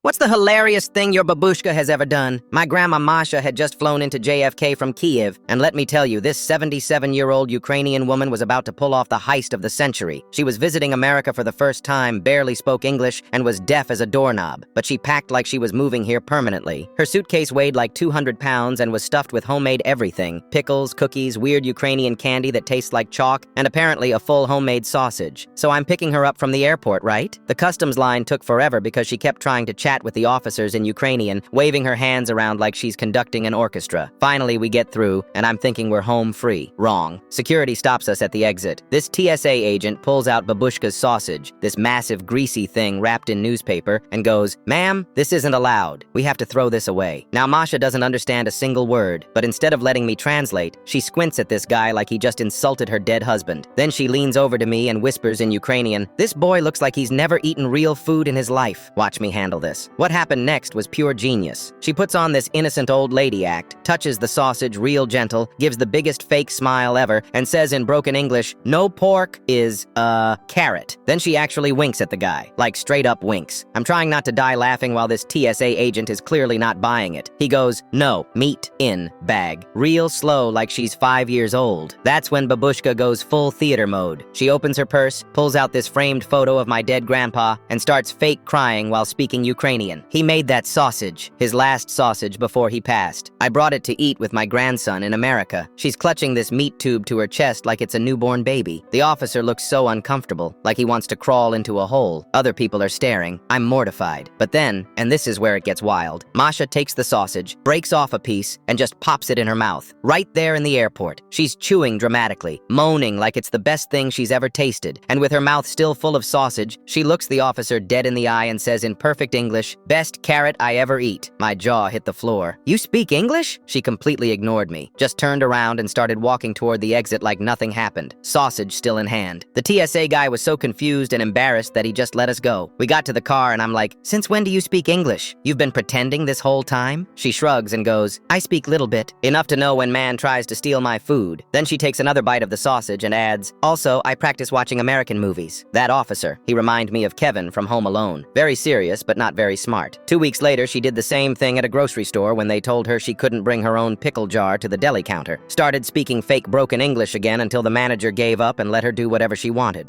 What's the hilarious thing your babushka has ever done? My grandma Masha had just flown into JFK from Kiev, and let me tell you, this 77-year-old Ukrainian woman was about to pull off the heist of the century. She was visiting America for the first time, barely spoke English, and was deaf as a doorknob, but she packed like she was moving here permanently. Her suitcase weighed like 200 pounds and was stuffed with homemade everything: pickles, cookies, weird Ukrainian candy that tastes like chalk, and apparently a full homemade sausage. So I'm picking her up from the airport, right? The customs line took forever because she kept trying to chat with the officers in Ukrainian, waving her hands around like she's conducting an orchestra. Finally, we get through, and I'm thinking we're home free. Wrong. Security stops us at the exit. This TSA agent pulls out babushka's sausage, this massive greasy thing wrapped in newspaper, and goes, "Ma'am, this isn't allowed. We have to throw this away." Now, Masha doesn't understand a single word, but instead of letting me translate, she squints at this guy like he just insulted her dead husband. Then she leans over to me and whispers in Ukrainian, "This boy looks like he's never eaten real food in his life. Watch me handle this." What happened next was pure genius. She puts on this innocent old lady act, touches the sausage real gentle, gives the biggest fake smile ever, and says in broken English, "No pork is, carrot." Then she actually winks at the guy, like straight up winks. I'm trying not to die laughing while this TSA agent is clearly not buying it. He goes, "No, meat in bag." Real slow like she's 5 years old. That's when babushka goes full theater mode. She opens her purse, pulls out this framed photo of my dead grandpa, and starts fake crying while speaking Ukrainian. He made that sausage, his last sausage before he passed. I brought it to eat with my grandson in America. She's clutching this meat tube to her chest like it's a newborn baby. The officer looks so uncomfortable, like he wants to crawl into a hole. Other people are staring. I'm mortified. But then, and this is where it gets wild, Masha takes the sausage, breaks off a piece, and just pops it in her mouth. Right there in the airport. She's chewing dramatically, moaning like it's the best thing she's ever tasted. And with her mouth still full of sausage, she looks the officer dead in the eye and says in perfect English, "Best carrot I ever eat." My jaw hit the floor. "You speak English?" She completely ignored me, just turned around and started walking toward the exit like nothing happened, sausage still in hand. The TSA guy was so confused and embarrassed that he just let us go. We got to the car and I'm like, "Since when do you speak English? You've been pretending this whole time?" She shrugs and goes, "I speak little bit, enough to know when man tries to steal my food." Then she takes another bite of the sausage and adds, "Also, I practice watching American movies." That officer, he reminded me of Kevin from Home Alone. Very serious, but not very smart. 2 weeks later, she did the same thing at a grocery store when they told her she couldn't bring her own pickle jar to the deli counter. Started speaking fake broken English again until the manager gave up and let her do whatever she wanted.